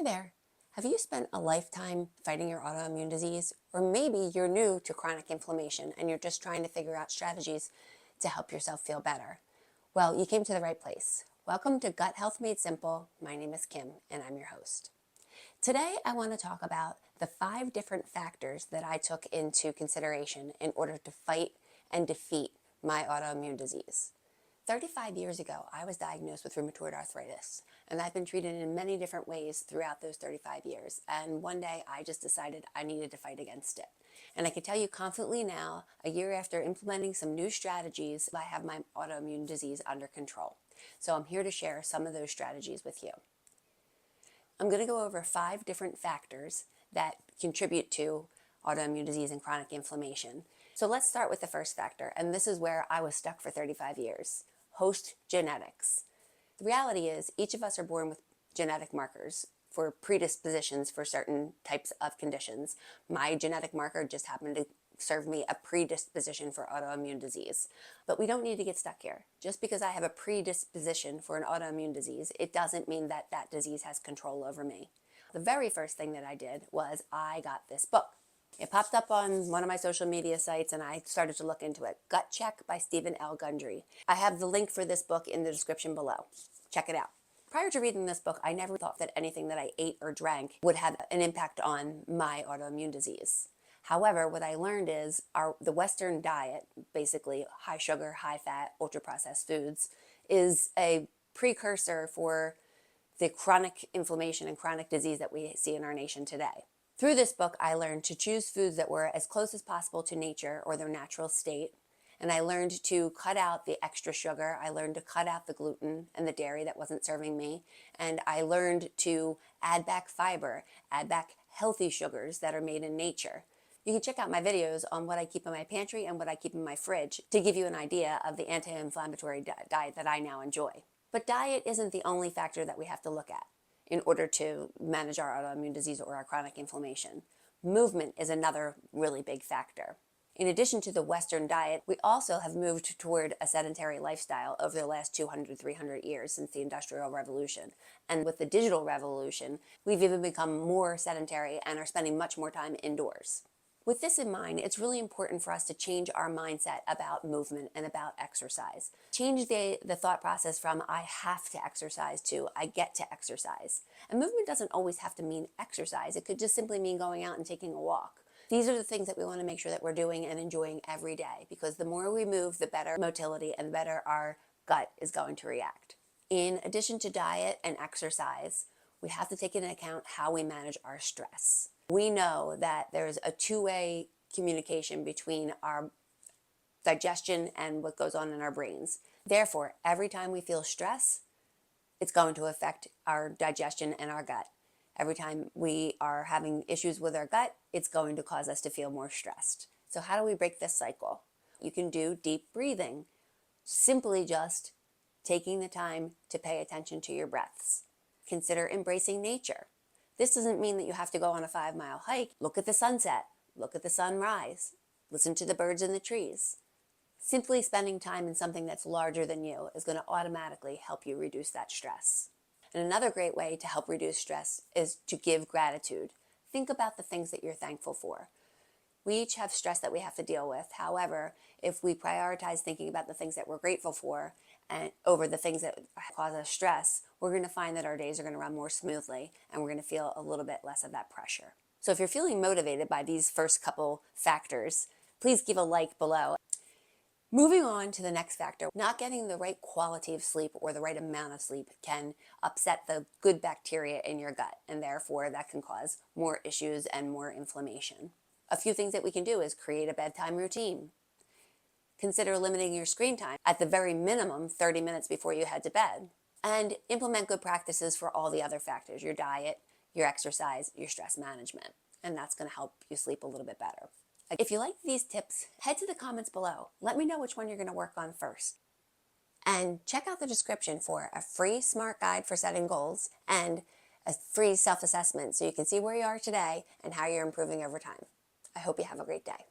there. Have you spent a lifetime fighting your autoimmune disease? Or maybe you're new to chronic inflammation and you're just trying to figure out strategies to help yourself feel better. Well, you came to the right place. Welcome to Gut Health Made Simple. My name is Kim and I'm your host. Today, I want to talk about the 5 different factors that I took into consideration in order to fight and defeat my autoimmune disease. 35 years ago, I was diagnosed with rheumatoid arthritis, and I've been treated in many different ways throughout those 35 years. And one day, I just decided I needed to fight against it. And I can tell you confidently now, a year after implementing some new strategies, I have my autoimmune disease under control. So I'm here to share some of those strategies with you. I'm going to go over 5 different factors that contribute to autoimmune disease and chronic inflammation. So let's start with the first factor, and this is where I was stuck for 35 years. Host genetics. The reality is each of us are born with genetic markers for predispositions for certain types of conditions. My genetic marker just happened to serve me a predisposition for autoimmune disease. But we don't need to get stuck here. Just because I have a predisposition for an autoimmune disease, it doesn't mean that that disease has control over me. The very first thing that I did was I got this book. It popped up on one of my social media sites and I started to look into it. Gut Check by Stephen L. Gundry. I have the link for this book in the description below. Check it out. Prior to reading this book, I never thought that anything that I ate or drank would have an impact on my autoimmune disease. However, what I learned is the Western diet, basically high sugar, high fat, ultra processed foods, is a precursor for the chronic inflammation and chronic disease that we see in our nation today. Through this book, I learned to choose foods that were as close as possible to nature or their natural state. And I learned to cut out the extra sugar. I learned to cut out the gluten and the dairy that wasn't serving me. And I learned to add back fiber, add back healthy sugars that are made in nature. You can check out my videos on what I keep in my pantry and what I keep in my fridge to give you an idea of the anti-inflammatory diet that I now enjoy. But diet isn't the only factor that we have to look at in order to manage our autoimmune disease or our chronic inflammation. Movement is another really big factor. In addition to the Western diet, we also have moved toward a sedentary lifestyle over the last 200, 300 years since the Industrial Revolution. And with the digital revolution, we've even become more sedentary and are spending much more time indoors. With this in mind, it's really important for us to change our mindset about movement and about exercise. Change the thought process from I have to exercise to I get to exercise. And movement doesn't always have to mean exercise. It could just simply mean going out and taking a walk. These are the things that we want to make sure that we're doing and enjoying every day, because the more we move, the better motility and the better our gut is going to react. In addition to diet and exercise, we have to take into account how we manage our stress. We know that there's a two-way communication between our digestion and what goes on in our brains. Therefore, every time we feel stress, it's going to affect our digestion and our gut. Every time we are having issues with our gut, it's going to cause us to feel more stressed. So how do we break this cycle? You can do deep breathing. Simply just taking the time to pay attention to your breaths. Consider embracing nature. This doesn't mean that you have to go on a 5-mile hike. Look at the sunset. Look at the sunrise. Listen to the birds in the trees. Simply spending time in something that's larger than you is going to automatically help you reduce that stress. And another great way to help reduce stress is to give gratitude. Think about the things that you're thankful for. We each have stress that we have to deal with. However, if we prioritize thinking about the things that we're grateful for and over the things that cause us stress, we're going to find that our days are going to run more smoothly and we're going to feel a little bit less of that pressure. So if you're feeling motivated by these first couple factors, please give a like below. Moving on to the next factor, not getting the right quality of sleep or the right amount of sleep can upset the good bacteria in your gut, and therefore that can cause more issues and more inflammation. A few things that we can do is create a bedtime routine. Consider limiting your screen time at the very minimum 30 minutes before you head to bed. And implement good practices for all the other factors, your diet, your exercise, your stress management. And that's going to help you sleep a little bit better. If you like these tips, head to the comments below. Let me know which one you're going to work on first. And check out the description for a free SMART guide for setting goals and a free self-assessment so you can see where you are today and how you're improving over time. I hope you have a great day.